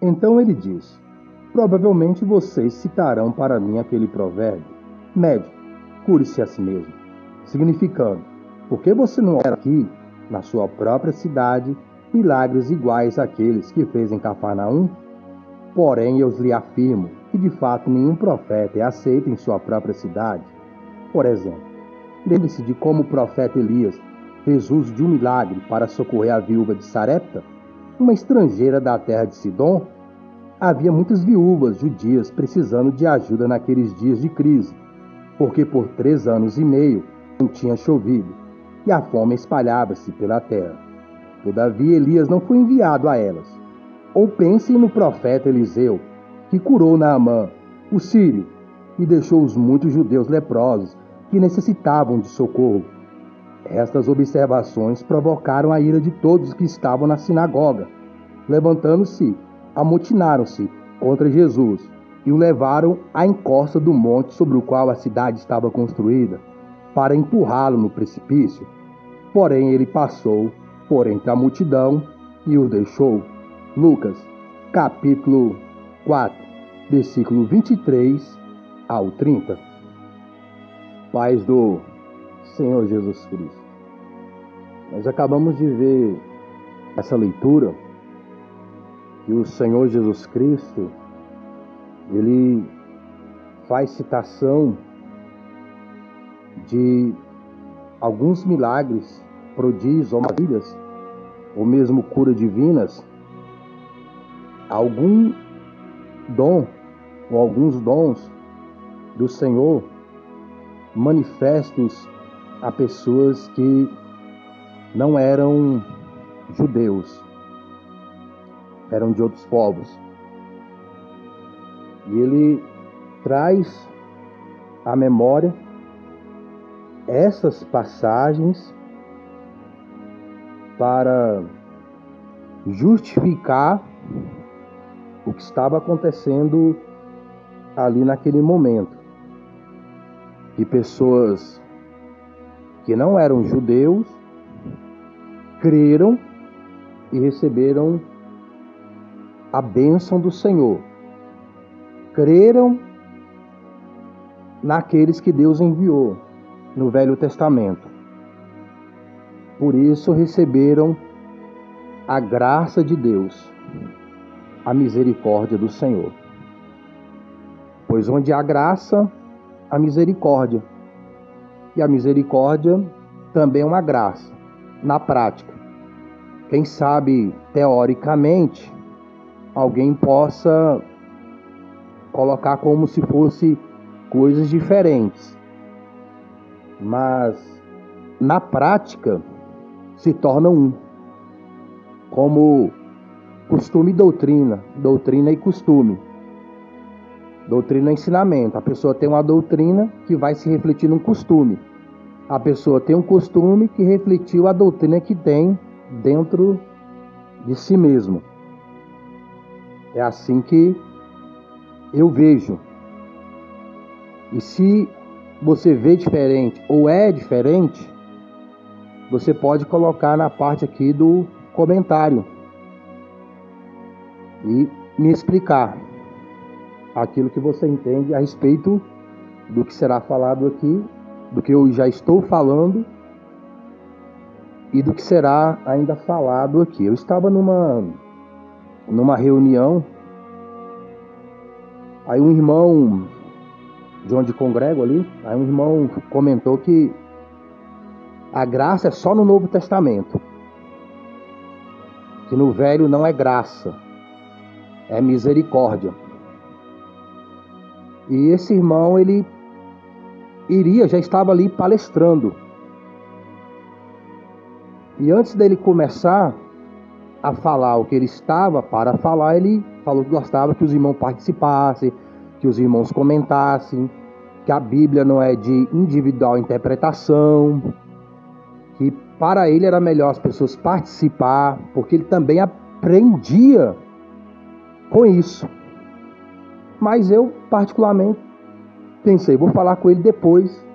Então ele disse: provavelmente vocês citarão para mim aquele provérbio: médico, cure-se a si mesmo. Significando: por que você não opera aqui, na sua própria cidade, milagres iguais àqueles que fez em Cafarnaum? Porém, eu lhe afirmo que de fato nenhum profeta é aceito em sua própria cidade. Por exemplo, lembre-se de como o profeta Elias fez uso de um milagre para socorrer a viúva de Sarepta, uma estrangeira da terra de Sidom. Havia muitas viúvas judias precisando de ajuda naqueles dias de crise, porque por 3 anos e meio não tinha chovido, e a fome espalhava-se pela terra. Todavia Elias não foi enviado a elas. Ou pensem no profeta Eliseu, que curou Naamã, o sírio, e deixou os muitos judeus leprosos que necessitavam de socorro. Estas observações provocaram a ira de todos que estavam na sinagoga. Levantando-se, amotinaram-se contra Jesus e o levaram à encosta do monte sobre o qual a cidade estava construída, para empurrá-lo no precipício. Porém ele passou por entre a multidão e os deixou. Lucas, capítulo 4, versículo 23 ao 30. Paz do Senhor Jesus Cristo. Nós acabamos de ver essa leitura que o Senhor Jesus Cristo, ele faz citação de alguns milagres, prodígios ou maravilhas, ou mesmo cura divinas, algum dom ou alguns dons do Senhor manifestos a pessoas que não eram judeus, eram de outros povos. E ele traz à memória essas passagens para justificar o que estava acontecendo ali naquele momento. Que pessoas que não eram judeus creram e receberam a bênção do Senhor. Creram naqueles que Deus enviou no Velho Testamento. Por isso receberam a graça de Deus, a misericórdia do Senhor. Pois onde há graça, há misericórdia. E a misericórdia também é uma graça, na prática. Quem sabe, teoricamente, alguém possa colocar como se fosse coisas diferentes. Mas, na prática, se tornam um. Como costume e doutrina, doutrina e costume. Doutrina é ensinamento. A pessoa tem uma doutrina que vai se refletir num costume. A pessoa tem um costume que refletiu a doutrina que tem dentro de si mesmo. É assim que eu vejo. E se você vê diferente ou é diferente, você pode colocar na parte aqui do comentário e me explicar aquilo que você entende a respeito do que será falado aqui, do que eu já estou falando e do que será ainda falado aqui. Eu estava numa reunião, aí um irmão de onde congrego ali, aí um irmão comentou que a graça é só no Novo Testamento, que no Velho não é graça, é misericórdia. E esse irmão, ele já estava ali palestrando. E antes dele começar a falar o que ele estava para falar, ele falou que gostava que os irmãos participassem, que os irmãos comentassem, que a Bíblia não é de individual interpretação, que para ele era melhor as pessoas participar, porque ele também aprendia com isso. Mas eu, particularmente, pensei, vou falar com ele depois.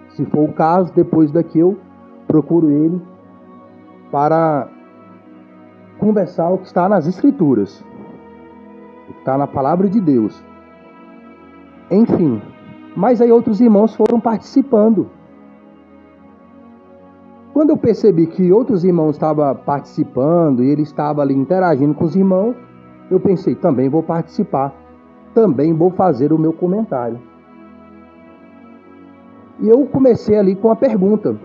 Se for o caso, depois daqui eu procuro ele para conversar o que está nas Escrituras, o que está na palavra de Deus. Enfim, mas aí outros irmãos foram participando. Quando eu percebi que outros irmãos estavam participando e ele estava ali interagindo com os irmãos, eu pensei, também vou participar, também vou fazer o meu comentário. E eu comecei ali com uma pergunta.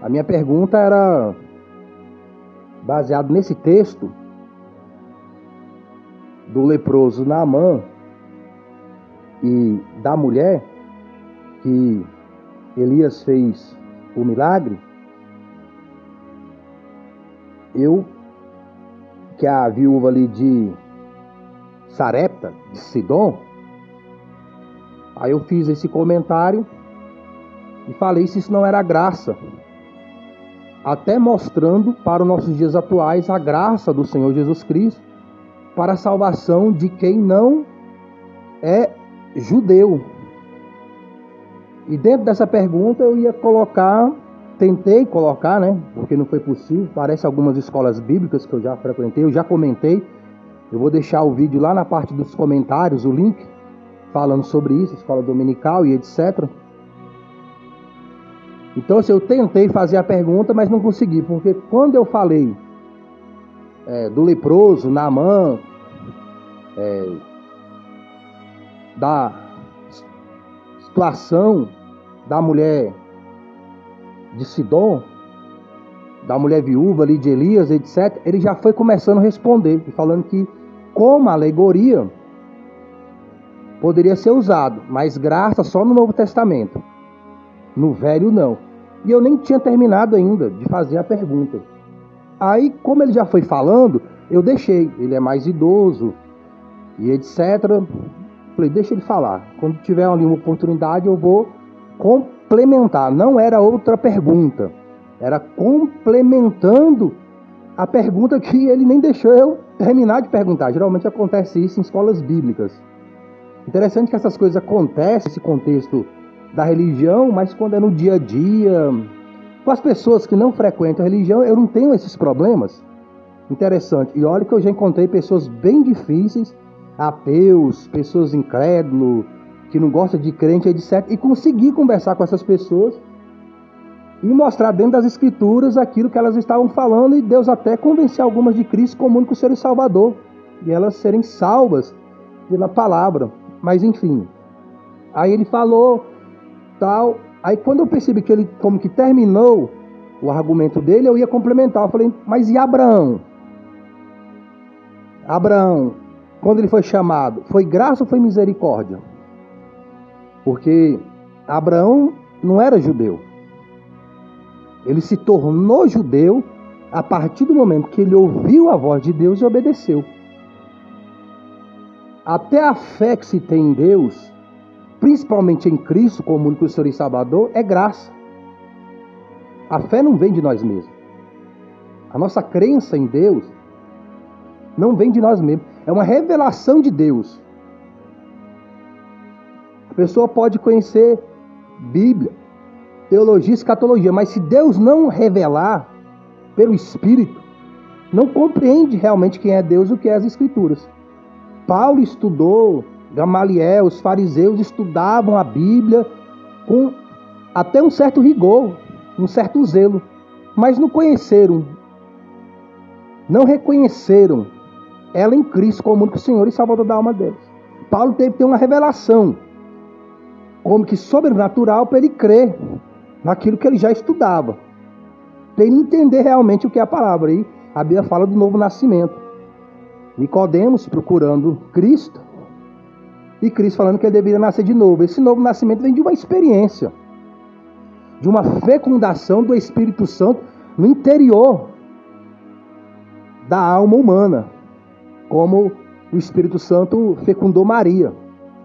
A minha pergunta era baseada nesse texto do leproso Naamã e da mulher que Elias fez o milagre. Que a viúva ali de Sarepta, de Sidom, aí eu fiz esse comentário e falei se isso não era graça, até mostrando para os nossos dias atuais a graça do Senhor Jesus Cristo para a salvação de quem não é judeu. E dentro dessa pergunta eu ia tentei colocar, né, porque não foi possível, parece algumas escolas bíblicas que eu já frequentei, eu já comentei, eu vou deixar o vídeo lá na parte dos comentários, o link, falando sobre isso, escola dominical e etc. Então, assim, eu tentei fazer a pergunta, mas não consegui, porque quando eu falei do leproso, Naamã, da situação da mulher de Sidom, da mulher viúva ali de Elias, etc., ele já foi começando a responder, falando que como alegoria poderia ser usado, mas graça só no Novo Testamento, no Velho não. E eu nem tinha terminado ainda de fazer a pergunta. Aí, como ele já foi falando, eu deixei, ele é mais idoso e etc. Falei, deixa ele falar, quando tiver ali uma oportunidade eu vou complementar. Não era outra pergunta, era complementando a pergunta que ele nem deixou eu terminar de perguntar. Geralmente acontece isso em escolas bíblicas. Interessante que essas coisas acontecem nesse contexto da religião, mas quando é no dia a dia, com as pessoas que não frequentam a religião, eu não tenho esses problemas. Interessante. E olha que eu já encontrei pessoas bem difíceis, ateus, pessoas incrédulos, que não gostam de crente, etc. E consegui conversar com essas pessoas e mostrar dentro das Escrituras aquilo que elas estavam falando, e Deus até convenceu algumas de Cristo como único Senhor e Salvador, e elas serem salvas pela palavra. Mas enfim, aí ele falou tal, aí quando eu percebi que ele como que terminou o argumento dele, eu ia complementar. Eu falei, mas e Abraão? Abraão, quando ele foi chamado, foi graça ou foi misericórdia? Porque Abraão não era judeu. Ele se tornou judeu a partir do momento que ele ouviu a voz de Deus e obedeceu. Até a fé que se tem em Deus, principalmente em Cristo como único Senhor e Salvador, é graça. A fé não vem de nós mesmos. A nossa crença em Deus não vem de nós mesmos. É uma revelação de Deus. A pessoa pode conhecer Bíblia, teologia, escatologia, mas se Deus não revelar pelo Espírito, não compreende realmente quem é Deus e o que é as Escrituras. Paulo estudou, Gamaliel, os fariseus estudavam a Bíblia com até um certo rigor, um certo zelo, mas não conheceram, não reconheceram ela em Cristo como único Senhor e Salvador da alma deles. Paulo teve que ter uma revelação, como que sobrenatural, para ele crer naquilo que ele já estudava, para ele entender realmente o que é a palavra. E a Bíblia fala do novo nascimento. Nicodemos procurando Cristo, e Cristo falando que ele deveria nascer de novo. Esse novo nascimento vem de uma experiência, de uma fecundação do Espírito Santo no interior da alma humana, como o Espírito Santo fecundou Maria.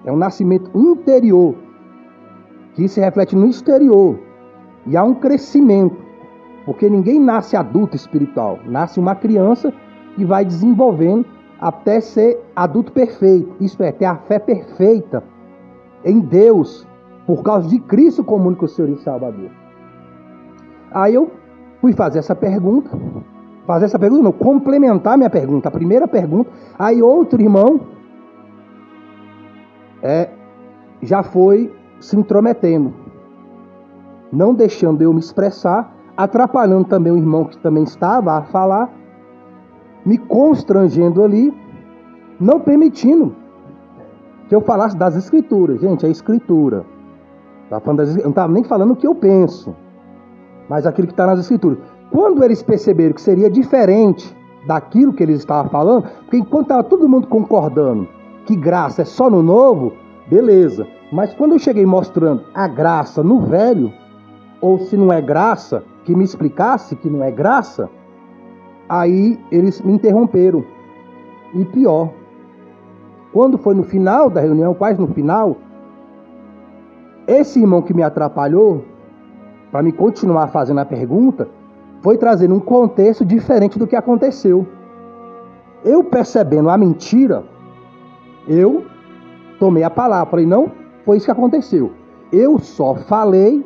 É um nascimento interior, que se reflete no exterior. E há um crescimento, porque ninguém nasce adulto espiritual. Nasce uma criança e vai desenvolvendo até ser adulto perfeito. Isso é, ter a fé perfeita em Deus, por causa de Cristo como único Senhor e Salvador. Aí eu fui fazer essa pergunta, fazer essa pergunta, não, complementar minha pergunta. A primeira pergunta, aí outro irmão já foi se intrometendo, não deixando eu me expressar, atrapalhando também o irmão que também estava a falar, me constrangendo ali, não permitindo que eu falasse das escrituras. Gente, a escritura. Eu não estava nem falando o que eu penso, mas aquilo que está nas escrituras. Quando eles perceberam que seria diferente daquilo que eles estavam falando, porque enquanto estava todo mundo concordando que graça é só no novo, beleza. Mas quando eu cheguei mostrando a graça no velho, ou se não é graça, que me explicasse que não é graça, aí eles me interromperam. E pior, quando foi no final da reunião, quase no final, esse irmão que me atrapalhou, para me continuar fazendo a pergunta, foi trazendo um contexto diferente do que aconteceu. Eu percebendo a mentira, eu tomei a palavra. Falei, não foi isso que aconteceu. Eu só falei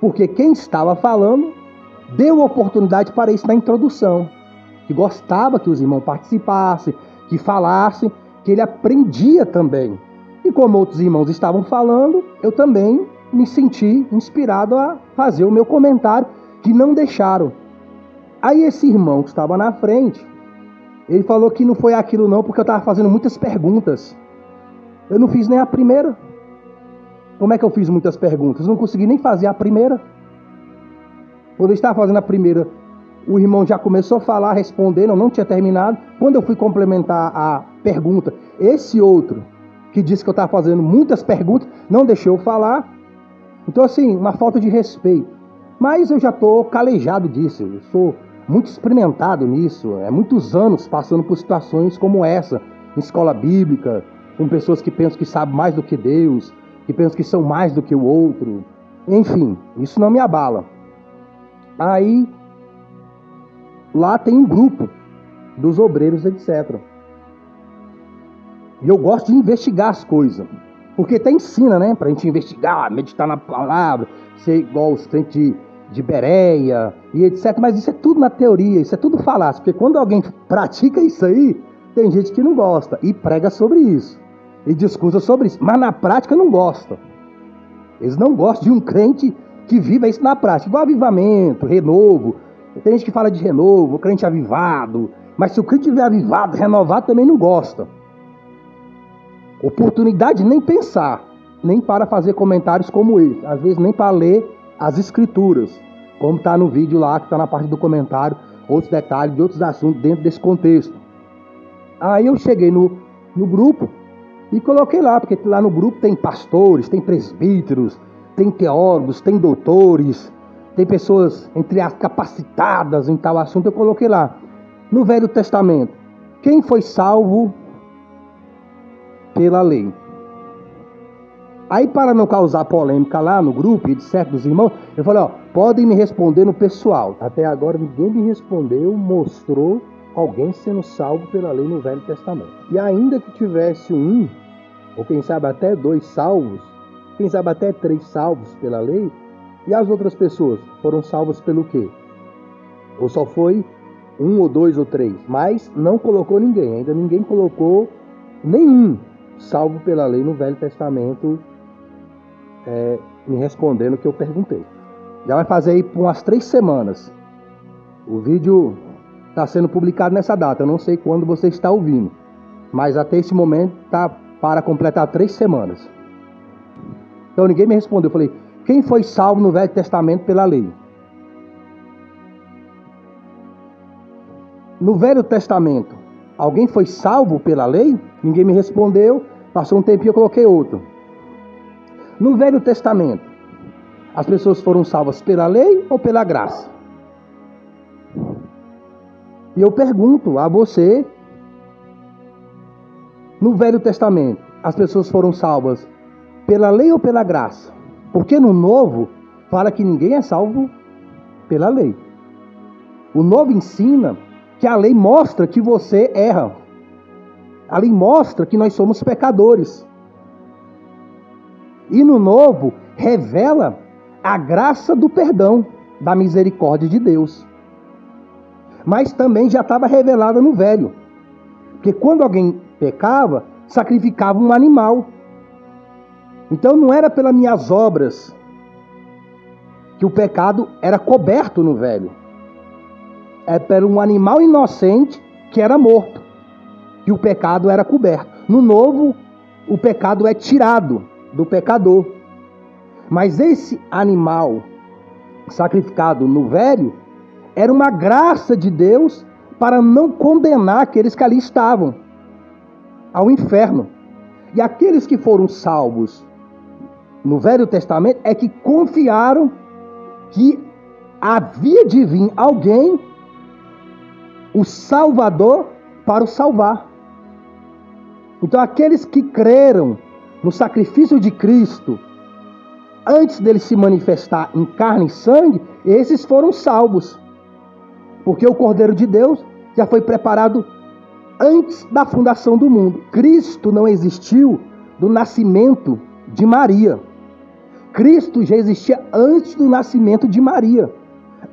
porque quem estava falando deu oportunidade para isso na introdução. Que gostava que os irmãos participassem, que falassem, que ele aprendia também. E como outros irmãos estavam falando, eu também me senti inspirado a fazer o meu comentário, que não deixaram. Aí esse irmão que estava na frente, ele falou que não foi aquilo não, porque eu estava fazendo muitas perguntas. Eu não fiz nem a primeira. Como é que eu fiz muitas perguntas? Eu não consegui nem fazer a primeira. Quando eu estava fazendo a primeira, o irmão já começou a falar, respondendo, eu não tinha terminado. Quando eu fui complementar a pergunta, esse outro, que disse que eu estava fazendo muitas perguntas, não deixou eu falar. Então, assim, uma falta de respeito. Mas eu já estou calejado disso, eu sou muito experimentado nisso. É muitos anos passando por situações como essa, em escola bíblica, com pessoas que pensam que sabem mais do que Deus, que pensam que são mais do que o outro. Enfim, isso não me abala. Aí, lá tem um grupo dos obreiros, etc. E eu gosto de investigar as coisas. Porque até ensina, né? Pra gente investigar, meditar na palavra, ser igual os crentes de Bereia e etc. Mas isso é tudo na teoria, isso é tudo falácia. Porque quando alguém pratica isso aí, tem gente que não gosta e prega sobre isso. E discursa sobre isso. Mas na prática não gosta. Eles não gostam de um crente que viva isso na prática. Igual avivamento, renovo. Tem gente que fala de renovo, crente avivado. Mas se o crente estiver avivado, renovado, também não gosta. Oportunidade nem pensar, nem para fazer comentários como esse, às vezes nem para ler as escrituras, como está no vídeo lá, que está na parte do comentário, outros detalhes de outros assuntos dentro desse contexto. Aí eu cheguei no grupo e coloquei lá, porque lá no grupo tem pastores, tem presbíteros, tem teólogos, tem doutores, tem pessoas, entre as capacitadas em tal assunto. Eu coloquei lá, no Velho Testamento, quem foi salvo pela lei? Aí, para não causar polêmica lá no grupo e de certos irmãos, eu falei, podem me responder no pessoal. Até agora ninguém me respondeu, mostrou alguém sendo salvo pela lei no Velho Testamento. E ainda que tivesse um, ou quem sabe até 2 salvos, quem sabe até 3 salvos pela lei, e as outras pessoas foram salvas pelo quê? Ou só foi 1 ou 2 ou 3, mas não colocou ninguém, ainda ninguém colocou nenhum salvo pela lei no Velho Testamento, me respondendo o que eu perguntei. Já vai fazer aí por umas 3 semanas. O vídeo está sendo publicado nessa data, eu não sei quando você está ouvindo, mas até esse momento está para completar 3 semanas. Então ninguém me respondeu. Eu falei, quem foi salvo no Velho Testamento pela lei? No Velho Testamento, alguém foi salvo pela lei? Ninguém me respondeu. Passou um tempinho, eu coloquei outro. No Velho Testamento, as pessoas foram salvas pela lei ou pela graça? E eu pergunto a você, no Velho Testamento, as pessoas foram salvas pela lei ou pela graça? Porque no Novo, fala que ninguém é salvo pela lei. O Novo ensina que a lei mostra que você erra. A lei mostra que nós somos pecadores. E no Novo, revela a graça do perdão, da misericórdia de Deus. mas também já estava revelada no Velho. Porque quando alguém pecava, sacrificava um animal. Então não era pelas minhas obras que o pecado era coberto no Velho. É por um animal inocente que era morto, que o pecado era coberto. No Novo, o pecado é tirado do pecador. Mas esse animal sacrificado no Velho era uma graça de Deus para não condenar aqueles que ali estavam ao inferno. E aqueles que foram salvos no Velho Testamento é que confiaram que havia de vir alguém, o Salvador, para o salvar. Então aqueles que creram no sacrifício de Cristo antes dele se manifestar em carne e sangue, esses foram salvos. Porque o Cordeiro de Deus já foi preparado antes da fundação do mundo. Cristo não existiu do nascimento de Maria. Cristo já existia antes do nascimento de Maria.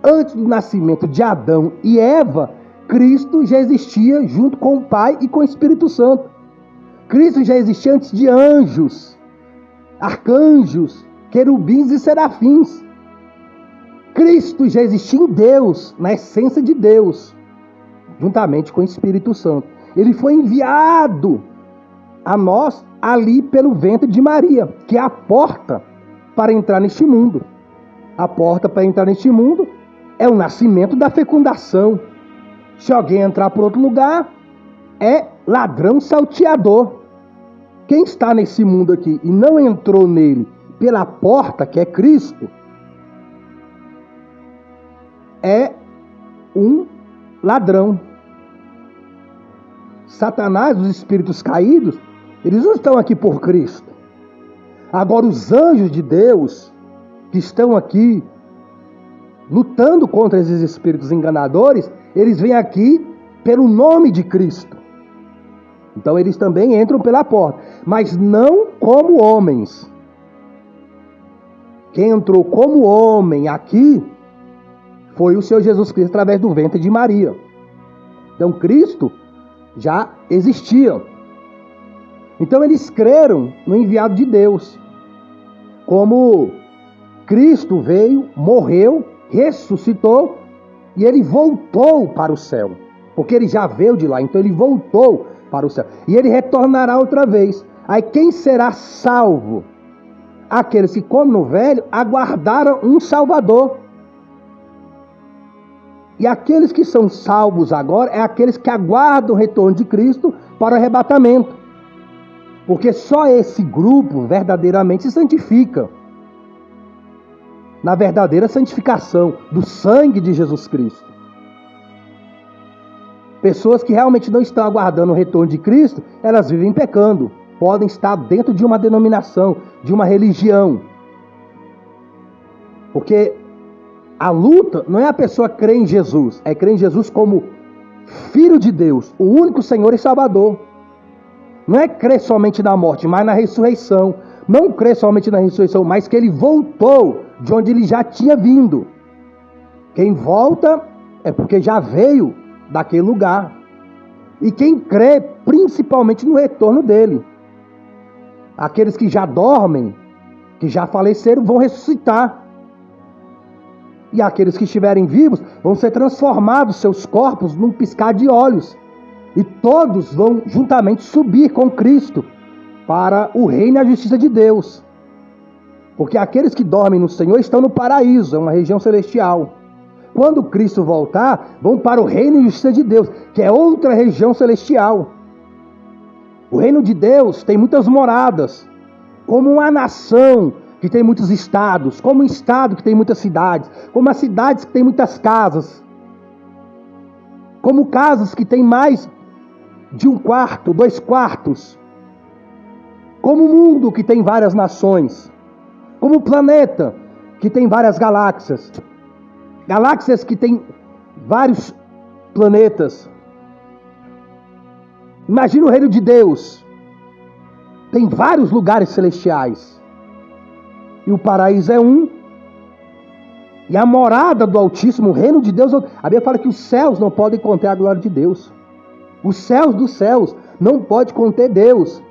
Antes do nascimento de Adão e Eva, Cristo já existia junto com o Pai e com o Espírito Santo. Cristo já existia antes de anjos, arcanjos, querubins e serafins. Cristo já existia em Deus, na essência de Deus, juntamente com o Espírito Santo. Ele foi enviado a nós ali pelo ventre de Maria, que é a porta para entrar neste mundo. A porta para entrar neste mundo é o nascimento da fecundação. Se alguém entrar por outro lugar, é ladrão salteador. Quem está nesse mundo aqui e não entrou nele pela porta, que é Cristo, é um ladrão. Satanás, os espíritos caídos, eles não estão aqui por Cristo. Agora os anjos de Deus, que estão aqui lutando contra esses espíritos enganadores, eles vêm aqui pelo nome de Cristo. Então eles também entram pela porta, mas não como homens. Quem entrou como homem aqui foi o Senhor Jesus Cristo através do ventre de Maria. Então Cristo já existia. Então eles creram no enviado de Deus. Como Cristo veio, morreu, ressuscitou e ele voltou para o céu. Porque ele já veio de lá, então ele voltou para o céu. E ele retornará outra vez. Aí quem será salvo? Aqueles que, como no Velho, aguardaram um Salvador. E aqueles que são salvos agora é aqueles que aguardam o retorno de Cristo para o arrebatamento. Porque só esse grupo verdadeiramente se santifica. Na verdadeira santificação do sangue de Jesus Cristo. Pessoas que realmente não estão aguardando o retorno de Cristo, elas vivem pecando. Podem estar dentro de uma denominação, de uma religião. Porque a luta não é a pessoa crer em Jesus, é crer em Jesus como Filho de Deus, o único Senhor e Salvador. Não é crer somente na morte, mas na ressurreição. Não crer somente na ressurreição, mas que ele voltou de onde ele já tinha vindo. Quem volta é porque já veio daquele lugar. E quem crê principalmente no retorno dele. Aqueles que já dormem, que já faleceram, vão ressuscitar. E aqueles que estiverem vivos vão ser transformados, seus corpos, num piscar de olhos. E todos vão juntamente subir com Cristo para o reino e a justiça de Deus. Porque aqueles que dormem no Senhor estão no paraíso, é uma região celestial. Quando Cristo voltar, vão para o reino e a justiça de Deus, que é outra região celestial. O reino de Deus tem muitas moradas, como uma nação que tem muitos estados, como um estado que tem muitas cidades, como as cidades que tem muitas casas, como casas que tem mais de 1 quarto, 2 quartos, como o mundo que tem várias nações, como o planeta que tem várias galáxias, galáxias que tem vários planetas. Imagina o reino de Deus, tem vários lugares celestiais. E o paraíso é um, E a morada do Altíssimo, o reino de Deus, a Bíblia fala que os céus não podem conter a glória de Deus. Os céus dos céus não podem conter Deus.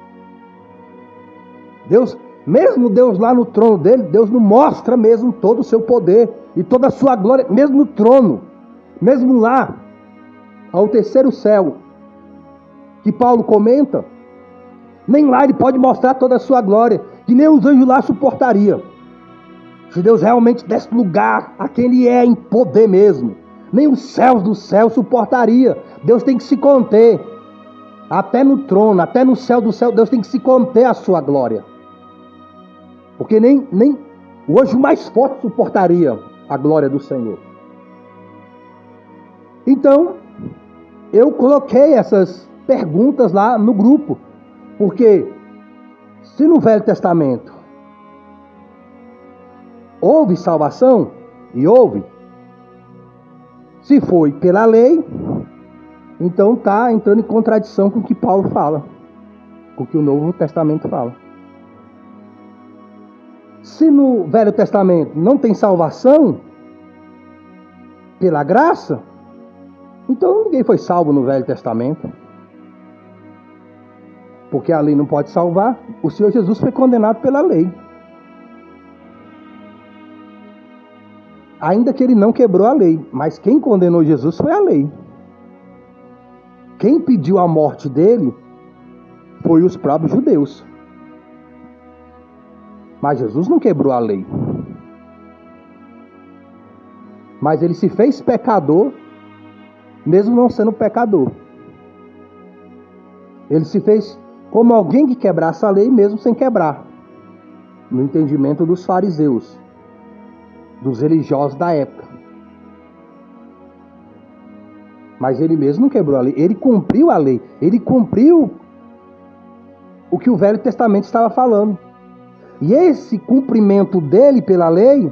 Deus, mesmo Deus lá no trono dele, Deus não mostra mesmo todo o seu poder e toda a sua glória, mesmo no trono, mesmo lá, ao terceiro céu, que Paulo comenta, nem lá ele pode mostrar toda a sua glória, que nem os anjos lá suportaria. Se Deus realmente desse lugar a quem ele é em poder mesmo, nem os céus do céu suportaria. Deus tem que se conter. Até no trono, até no céu do céu, Deus tem que se conter a sua glória. Porque nem o anjo mais forte suportaria a glória do Senhor. Então, eu coloquei essas perguntas lá no grupo. Porque se no Velho Testamento houve salvação, e houve, se foi pela lei, então está entrando em contradição com o que Paulo fala, com o que o Novo Testamento fala. Se no Velho Testamento não tem salvação pela graça, então ninguém foi salvo no Velho Testamento. Porque a lei não pode salvar, o Senhor Jesus foi condenado pela lei. Ainda que ele não quebrou a lei, mas quem condenou Jesus foi a lei. Quem pediu a morte dele foi os próprios judeus. Mas Jesus não quebrou a lei. Mas ele se fez pecador, mesmo não sendo pecador. Ele se fez como alguém que quebrasse a lei, mesmo sem quebrar. No entendimento dos fariseus, dos religiosos da época. Mas ele mesmo não quebrou a lei. Ele cumpriu a lei. Ele cumpriu o que o Velho Testamento estava falando. E esse cumprimento dele pela lei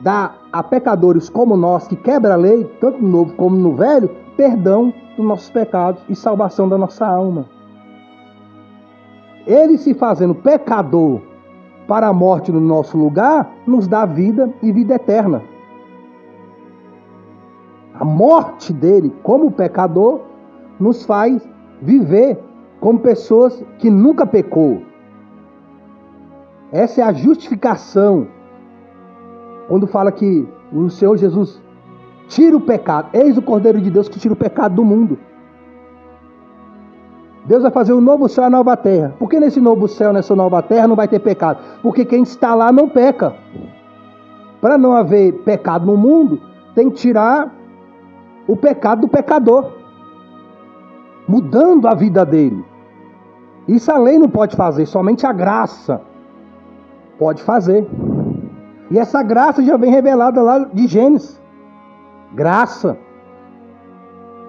dá a pecadores como nós, que quebram a lei, tanto no Novo como no Velho, perdão dos nossos pecados e salvação da nossa alma. Ele se fazendo pecador para a morte no nosso lugar, nos dá vida e vida eterna. A morte dele como pecador nos faz viver como pessoas que nunca pecou. Essa é a justificação. Quando fala que o Senhor Jesus tira o pecado. Eis o Cordeiro de Deus que tira o pecado do mundo. Deus vai fazer um novo céu e uma nova terra. Por que nesse novo céu, nessa nova terra não vai ter pecado? Porque quem está lá não peca. Para não haver pecado no mundo, tem que tirar o pecado do pecador, mudando a vida dele. Isso a lei não pode fazer, somente a graça pode fazer. E essa graça já vem revelada lá de Gênesis. Graça.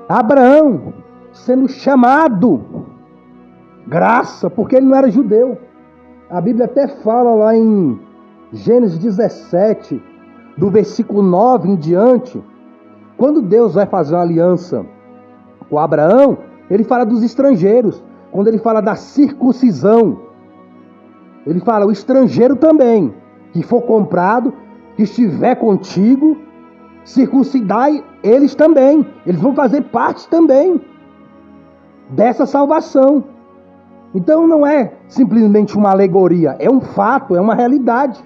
Abraão sendo chamado, graça, porque ele não era judeu. A Bíblia até fala lá em Gênesis 17, do versículo 9 em diante, quando Deus vai fazer uma aliança com Abraão, ele fala dos estrangeiros. Quando ele fala da circuncisão, ele fala o estrangeiro também, que for comprado, que estiver contigo, circuncidai eles também. Eles vão fazer parte também dessa salvação. Então não é simplesmente uma alegoria, é um fato, é uma realidade.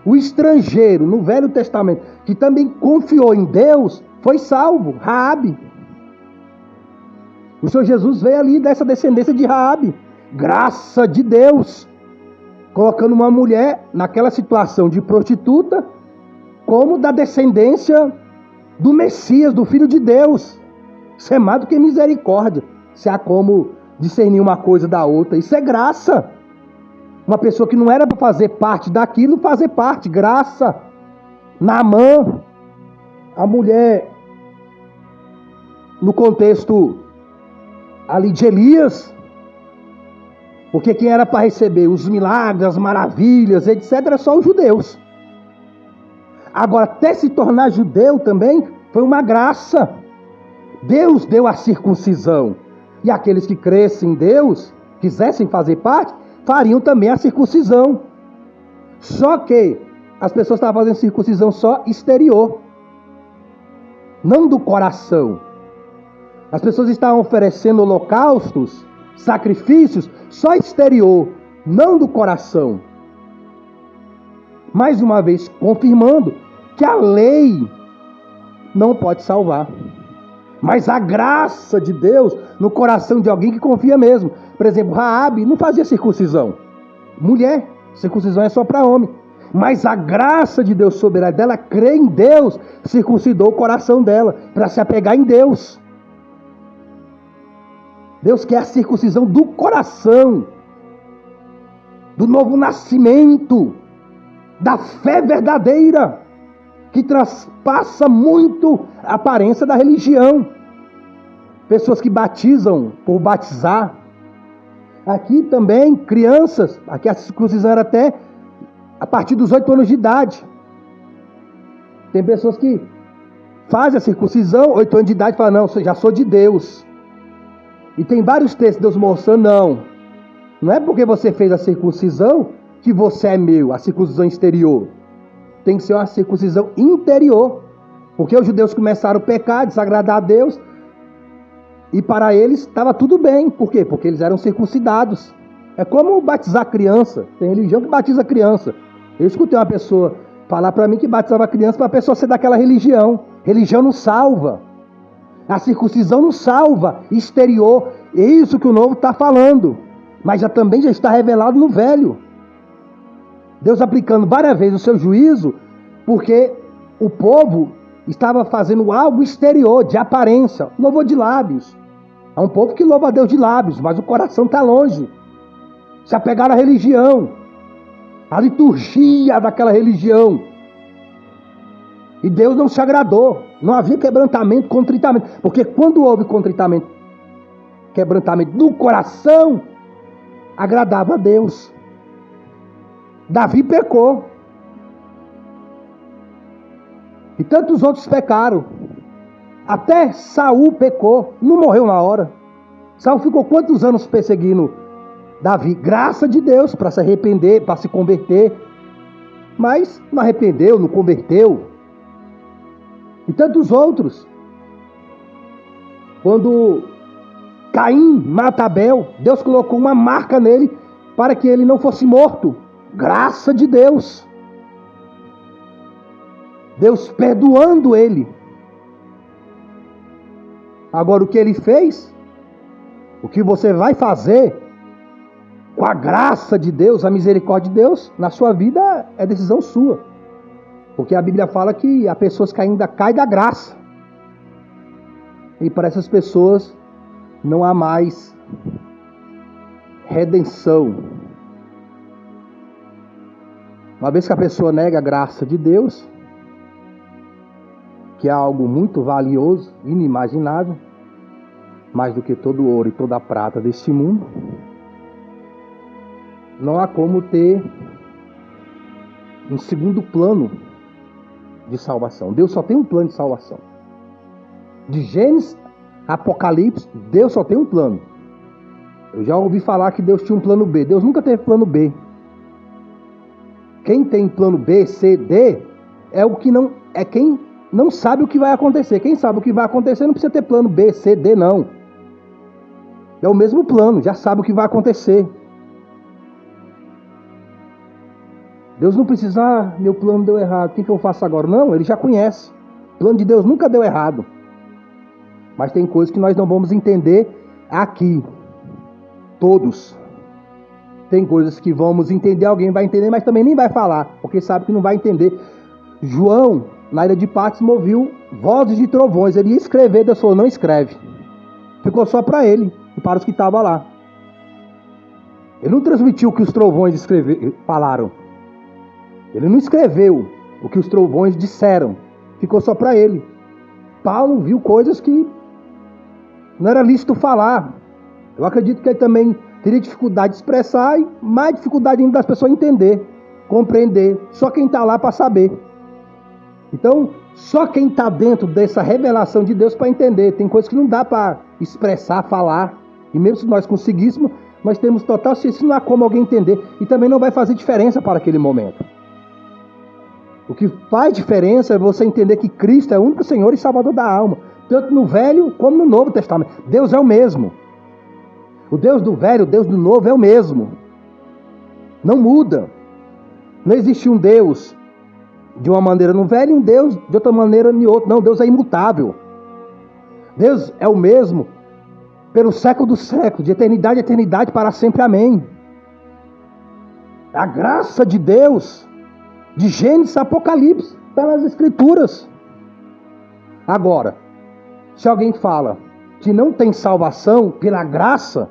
O estrangeiro no Velho Testamento, que também confiou em Deus, foi salvo, Raabe. O Senhor Jesus veio ali dessa descendência de Raabe, graça de Deus, colocando uma mulher naquela situação de prostituta, como da descendência do Messias, do Filho de Deus. Isso é mais do que misericórdia, se há como discernir uma coisa da outra. Isso é graça. Uma pessoa que não era para fazer parte daquilo, fazer parte, graça. Naamã, a mulher, no contexto ali de Elias, porque quem era para receber os milagres, as maravilhas, etc., era só os judeus. Agora, até se tornar judeu também, foi uma graça. Deus deu a circuncisão. E aqueles que crescem em Deus, quisessem fazer parte, fariam também a circuncisão. Só que as pessoas estavam fazendo circuncisão só exterior, não do coração. As pessoas estavam oferecendo holocaustos, sacrifícios, só exterior, não do coração. Mais uma vez, confirmando que a lei não pode salvar. Mas a graça de Deus no coração de alguém que confia mesmo. Por exemplo, Raabe não fazia circuncisão. Mulher, circuncisão é só para homem. Mas a graça de Deus sobre ela, dela crer em Deus, circuncidou o coração dela para se apegar em Deus. Deus quer a circuncisão do coração, do novo nascimento, da fé verdadeira, que traspassa muito a aparência da religião. Pessoas que batizam por batizar. Aqui também, crianças, aqui a circuncisão era até a partir dos 8 anos de idade. Tem pessoas que fazem a circuncisão, 8 anos de idade, e falam, não, eu já sou de Deus. E tem vários textos de Deus mostrando, não é porque você fez a circuncisão que você é meu, a circuncisão exterior. Tem que ser uma circuncisão interior. Porque os judeus começaram a pecar, desagradar a Deus, e para eles estava tudo bem. Por quê? Porque eles eram circuncidados. É como batizar criança. Tem religião que batiza criança. Eu escutei uma pessoa falar para mim que batizava criança para a pessoa ser daquela religião. Religião não salva. A circuncisão não salva exterior. É isso que o novo está falando. Mas também já está revelado no velho. Deus aplicando várias vezes o seu juízo, porque o povo estava fazendo algo exterior, de aparência, louvor de lábios. É um povo que louva a Deus de lábios, mas o coração está longe. Se apegaram à religião, à liturgia daquela religião. E Deus não se agradou. Não havia quebrantamento, contritamento. Porque quando houve contritamento, quebrantamento do coração, agradava a Deus. Davi pecou. E tantos outros pecaram. Até Saul pecou. Não morreu na hora. Saul ficou quantos anos perseguindo Davi? Graça de Deus para se arrepender, para se converter. Mas não arrependeu, não converteu. E tantos outros. Quando Caim mata Abel, Deus colocou uma marca nele para que ele não fosse morto. Graça de Deus. Deus perdoando ele. Agora o que ele fez, o que você vai fazer com a graça de Deus, a misericórdia de Deus, na sua vida é decisão sua. Porque a Bíblia fala que há pessoas que ainda caem da graça. E para essas pessoas não há mais redenção. Uma vez que a pessoa nega a graça de Deus, que é algo muito valioso, inimaginável, mais do que todo o ouro e toda a prata deste mundo, não há como ter um segundo plano de salvação. Deus só tem um plano de salvação. De Gênesis a Apocalipse, Deus só tem um plano. Eu já ouvi falar que Deus tinha um plano B. Deus nunca teve plano B. Quem tem plano B, C, D, é quem não sabe o que vai acontecer. Quem sabe o que vai acontecer não precisa ter plano B, C, D, não. É o mesmo plano, já sabe o que vai acontecer. Deus não precisa, meu plano deu errado, o que eu faço agora? Não, ele já conhece. O plano de Deus nunca deu errado. Mas tem coisas que nós não vamos entender aqui. Todos. Tem coisas que vamos entender, alguém vai entender, mas também nem vai falar, porque sabe que não vai entender. João, na ilha de Patmos, ouviu vozes de trovões. Ele ia escrever, Deus falou, não escreve. Ficou só para ele e para os que estavam lá. Ele não transmitiu o que os trovões falaram. Ele não escreveu o que os trovões disseram. Ficou só para ele. Paulo viu coisas que não era lícito falar. Eu acredito que ele também teria dificuldade de expressar e mais dificuldade ainda das pessoas entender, compreender. Só quem está lá para saber. Então, só quem está dentro dessa revelação de Deus para entender. Tem coisas que não dá para expressar, falar. E mesmo se nós conseguíssemos, nós temos total ciência, não há como alguém entender. E também não vai fazer diferença para aquele momento. O que faz diferença é você entender que Cristo é o único Senhor e Salvador da alma, tanto no Velho como no Novo Testamento. Deus é o mesmo. O Deus do Velho, o Deus do Novo é o mesmo. Não muda. Não existe um Deus de uma maneira no Velho e um Deus de outra maneira em outro. Não, Deus é imutável. Deus é o mesmo pelo século dos séculos, de eternidade a eternidade, para sempre. Amém. A graça de Deus, de Gênesis a Apocalipse, pelas Escrituras. Agora, se alguém fala que não tem salvação pela graça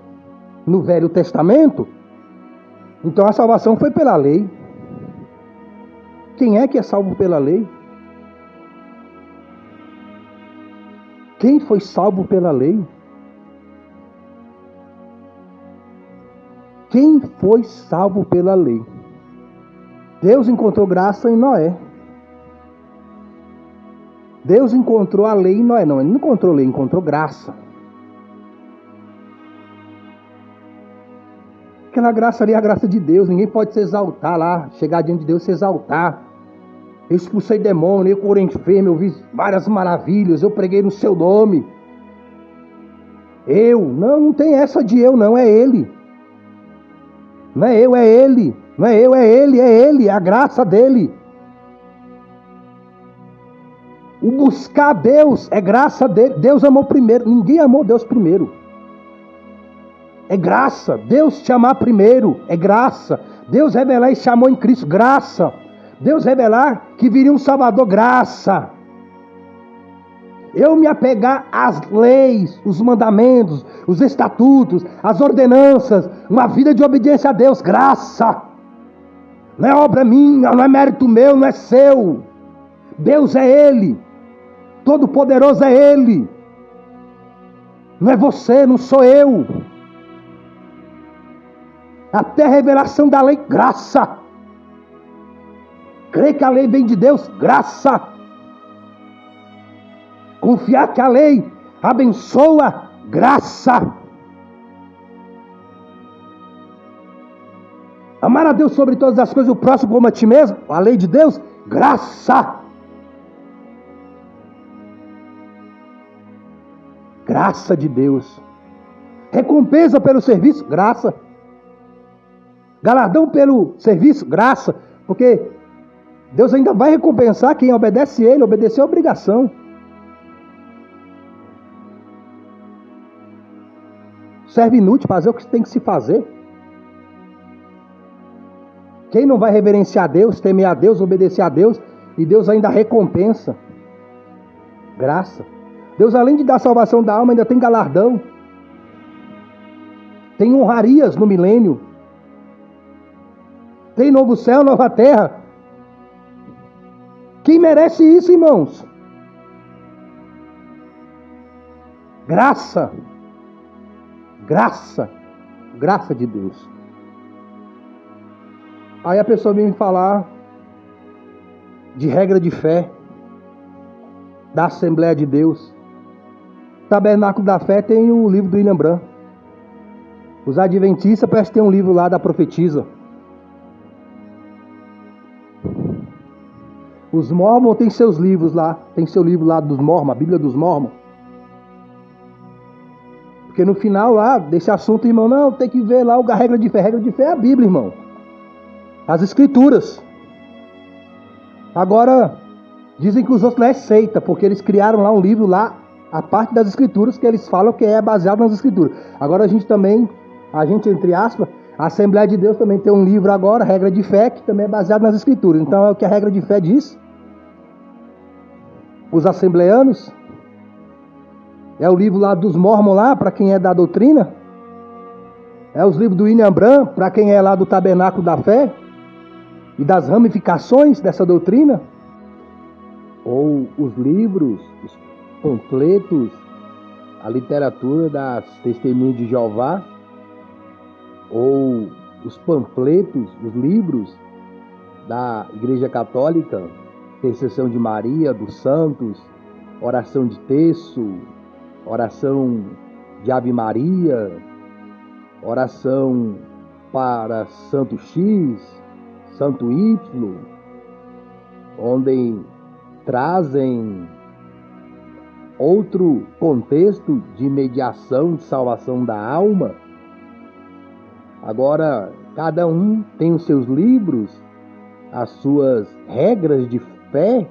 no Velho Testamento, então a salvação foi pela lei. Quem é que é salvo pela lei? Quem foi salvo pela lei? Quem foi salvo pela lei? Deus encontrou graça em Noé. Deus encontrou a lei em Noé. Não, ele não encontrou lei, encontrou graça. Aquela graça ali é a graça de Deus. Ninguém pode se exaltar lá, chegar diante de Deus e se exaltar. Eu expulsei demônio, eu curei enfermo, eu vi várias maravilhas, eu preguei no seu nome. Não tem essa de eu, não, é Ele. Não é eu, é Ele. Não é eu, é Ele, é a graça dEle. O buscar Deus é graça dEle. Deus amou primeiro, ninguém amou Deus primeiro. É graça, Deus te amar primeiro, é graça. Deus revelar e te amou em Cristo, graça. Deus revelar que viria um Salvador, graça. Eu me apegar às leis, os mandamentos, os estatutos, as ordenanças, uma vida de obediência a Deus, graça. Não é obra minha, não é mérito meu, não é seu. Deus é Ele. Todo-Poderoso é Ele. Não é você, não sou eu. Até a revelação da lei, graça. Crer que a lei vem de Deus, graça. Confiar que a lei abençoa, graça. Amar a Deus sobre todas as coisas, o próximo como a ti mesmo, a lei de Deus, graça. Graça de Deus. Recompensa pelo serviço, graça. Galardão pelo serviço, graça. Porque Deus ainda vai recompensar quem obedece a Ele, obedecer a obrigação. Serve inútil fazer o que tem que se fazer. Quem não vai reverenciar a Deus, temer a Deus, obedecer a Deus, e Deus ainda recompensa. Graça. Deus, além de dar salvação da alma, ainda tem galardão. Tem honrarias no milênio. Tem novo céu, nova terra. Quem merece isso, irmãos? Graça. Graça. Graça de Deus. Aí a pessoa vem me falar de regra de fé da Assembleia de Deus. Tabernáculo da Fé tem o livro do William Branham. Os Adventistas parece que tem um livro lá da profetisa. Os Mormons têm seus livros lá. Tem seu livro lá dos Mormons, a Bíblia dos Mormons. Porque no final lá desse assunto, irmão, não, tem que ver lá a regra de fé. A regra de fé é a Bíblia, irmão. As Escrituras. Agora, dizem que os outros não é seita, porque eles criaram lá um livro lá, a parte das Escrituras, que eles falam que é baseado nas Escrituras. Agora a gente, entre aspas, a Assembleia de Deus também tem um livro agora, Regra de Fé, que também é baseado nas Escrituras. Então é o que a Regra de Fé diz. Os assembleanos. É o livro lá dos Mormons lá, para quem é da doutrina. É os livros do William Branham, para quem é lá do Tabernáculo da Fé. E das ramificações dessa doutrina. Ou os livros, os panfletos, a literatura das Testemunhas de Jeová. Ou os panfletos, os livros da Igreja Católica, Intercessão de Maria, dos Santos, Oração de Terço, Oração de Ave Maria, Oração para Santo X, Santo Y, onde trazem outro contexto de mediação, de salvação da alma. Agora, cada um tem os seus livros, as suas regras de fé,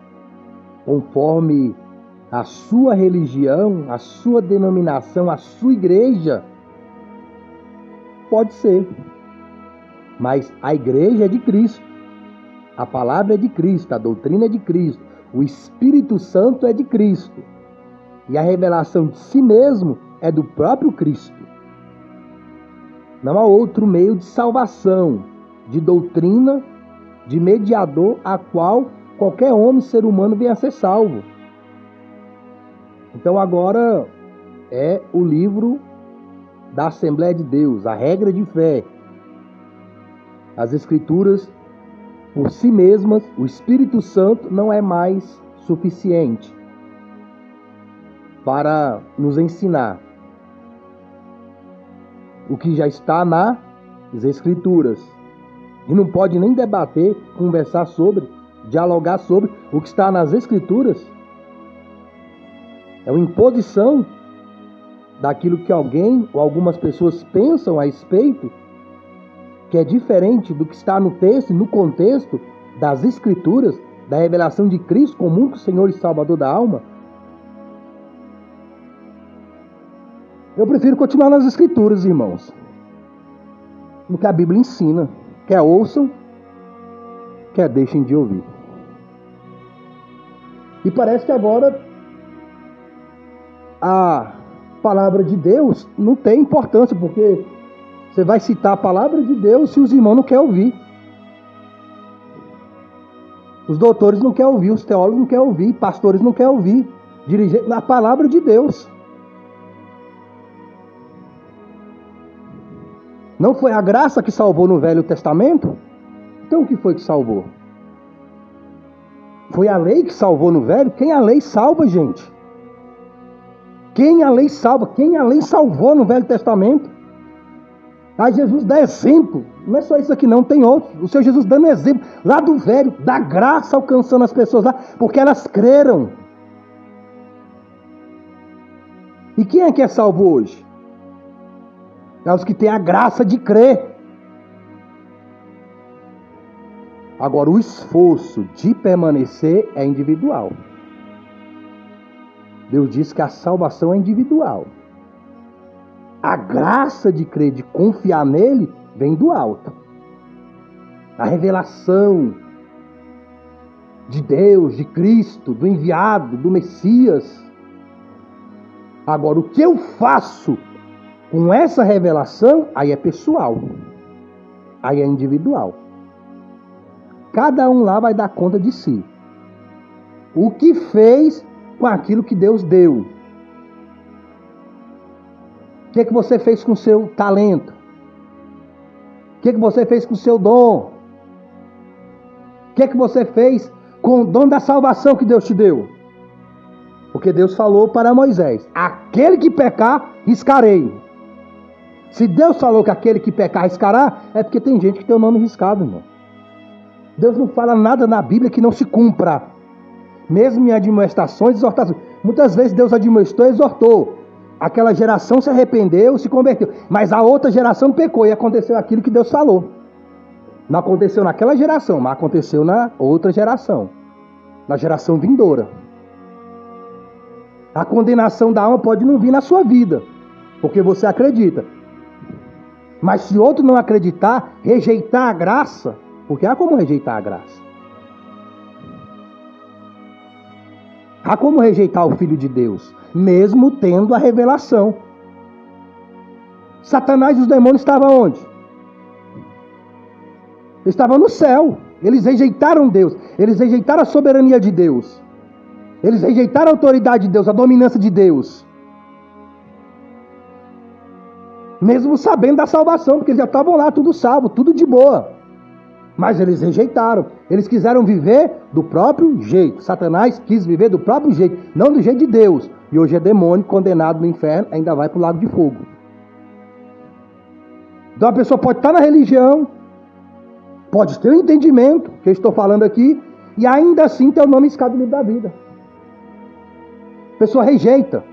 conforme a sua religião, a sua denominação, a sua igreja. Pode ser. Mas a igreja é de Cristo. A palavra é de Cristo, a doutrina é de Cristo. O Espírito Santo é de Cristo. E a revelação de si mesmo é do próprio Cristo. Não há outro meio de salvação, de doutrina, de mediador, a qual qualquer homem, ser humano, venha a ser salvo. Então agora é o livro da Assembleia de Deus, a regra de fé. As Escrituras, por si mesmas, o Espírito Santo não é mais suficiente para nos ensinar o que já está nas Escrituras. E não pode nem debater, conversar sobre, dialogar sobre o que está nas Escrituras. É uma imposição daquilo que alguém ou algumas pessoas pensam a respeito, que é diferente do que está no texto, no contexto das Escrituras, da revelação de Cristo como único Senhor e Salvador da alma. Eu prefiro continuar nas Escrituras, irmãos, no que a Bíblia ensina. Quer ouçam, quer deixem de ouvir. E parece que agora a palavra de Deus não tem importância, porque você vai citar a palavra de Deus se os irmãos não querem ouvir. Os doutores não querem ouvir, os teólogos não querem ouvir, pastores não querem ouvir. Dirigir a palavra de Deus. Não foi a graça que salvou no Velho Testamento? Então o que foi que salvou? Foi a lei que salvou no Velho? Quem a lei salva, gente? Quem a lei salva? Quem a lei salvou no Velho Testamento? Aí Jesus dá exemplo. Não é só isso aqui não, tem outros. O Senhor Jesus dando exemplo lá do Velho, da graça alcançando as pessoas lá, porque elas creram. E quem é que é salvo hoje? É os que têm a graça de crer. Agora, o esforço de permanecer é individual. Deus diz que a salvação é individual. A graça de crer, de confiar nele, vem do alto. A revelação de Deus, de Cristo, do enviado, do Messias. Agora, o que eu faço com essa revelação, aí é pessoal. Aí é individual. Cada um lá vai dar conta de si. O que fez com aquilo que Deus deu? O que você fez com o seu talento? O que você fez com o seu dom? O que você fez com o dom da salvação que Deus te deu? Porque Deus falou para Moisés: aquele que pecar, riscarei. Se Deus falou que aquele que pecar riscará, é porque tem gente que tem o nome riscado, irmão. Deus não fala nada na Bíblia que não se cumpra. Mesmo em admoestações, exortações. Muitas vezes Deus admoestou e exortou. Aquela geração se arrependeu, se converteu. Mas a outra geração pecou e aconteceu aquilo que Deus falou. Não aconteceu naquela geração, mas aconteceu na outra geração. Na geração vindoura. A condenação da alma pode não vir na sua vida, porque você acredita. Mas se outro não acreditar, rejeitar a graça, porque há como rejeitar a graça. Há como rejeitar o Filho de Deus, mesmo tendo a revelação. Satanás e os demônios estavam onde? Eles estavam no céu. Eles rejeitaram Deus. Eles rejeitaram a soberania de Deus. Eles rejeitaram a autoridade de Deus, a dominância de Deus. Mesmo sabendo da salvação, porque eles já estavam lá, tudo salvo, tudo de boa. Mas eles rejeitaram. Eles quiseram viver do próprio jeito. Satanás quis viver do próprio jeito, não do jeito de Deus. E hoje é demônio, condenado no inferno, ainda vai para o lago de fogo. Então a pessoa pode estar na religião, pode ter um entendimento, que eu estou falando aqui, E ainda assim teu nome escapa do livro da vida. A pessoa rejeita.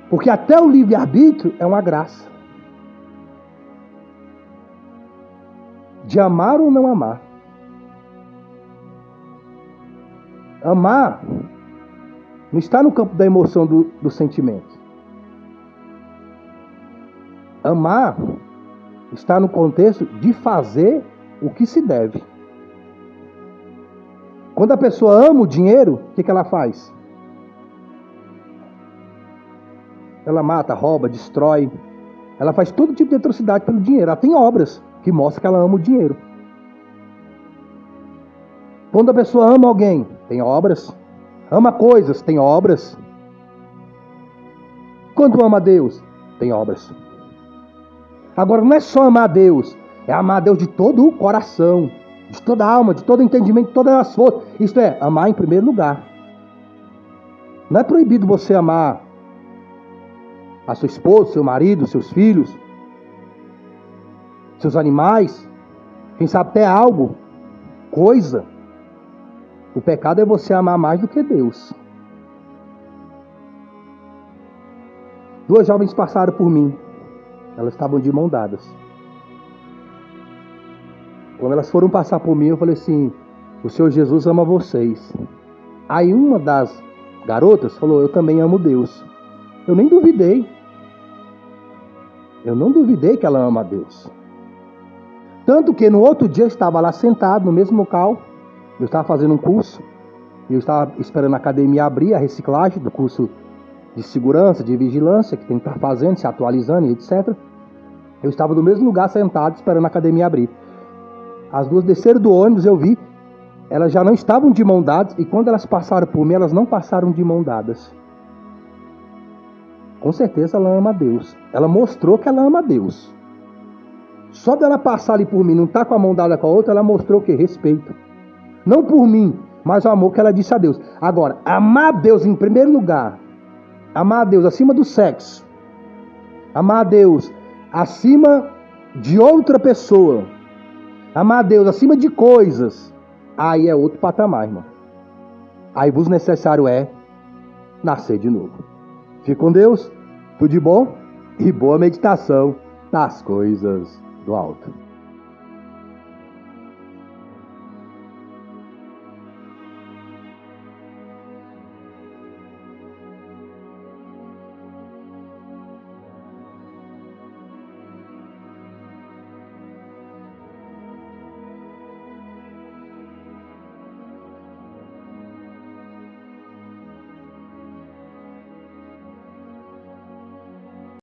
Porque até o livre-arbítrio é uma graça. De amar ou não amar. Amar não está no campo da emoção do sentimento. Amar está no contexto de fazer o que se deve. Quando a pessoa ama o dinheiro, o que ela faz? Ela mata, rouba, destrói. Ela faz todo tipo de atrocidade pelo dinheiro. Ela tem obras que mostram que ela ama o dinheiro. Quando a pessoa ama alguém, tem obras. Ama coisas, tem obras. Quando ama a Deus, tem obras. Agora, não é só amar a Deus, é amar a Deus de todo o coração, de toda a alma, de todo o entendimento, de todas as forças. Isto é, amar em primeiro lugar. Não é proibido você amar a sua esposa, seu marido, seus filhos, seus animais, quem sabe até algo, coisa. O pecado é você amar mais do que Deus. Duas jovens passaram por mim. Elas estavam de mão dadas. Quando elas foram passar por mim, eu falei assim: o Senhor Jesus ama vocês. Aí uma das garotas falou: eu também amo Deus. Eu nem duvidei. Eu não duvidei que ela ama a Deus. Tanto que no outro dia eu estava lá sentado no mesmo local. Eu estava fazendo um curso. Eu estava esperando a academia abrir, a reciclagem do curso de segurança, de vigilância, que tem que estar fazendo, se atualizando e etc. Eu estava no mesmo lugar sentado, esperando a academia abrir. As duas desceram do ônibus, eu vi. Elas já não estavam de mão dadas. E quando elas passaram por mim, elas não passaram de mão dadas. Com certeza ela ama a Deus. Ela mostrou que ela ama a Deus. Só dela passar ali por mim, não estar com a mão dada com a outra, ela mostrou o quê? Respeito. Não por mim, mas o amor que ela disse a Deus. Agora, amar a Deus em primeiro lugar. Amar a Deus acima do sexo. Amar a Deus acima de outra pessoa. Amar a Deus acima de coisas. Aí é outro patamar, irmão. Aí vos necessário é nascer de novo. Fique com Deus, tudo de bom e boa meditação nas coisas do alto.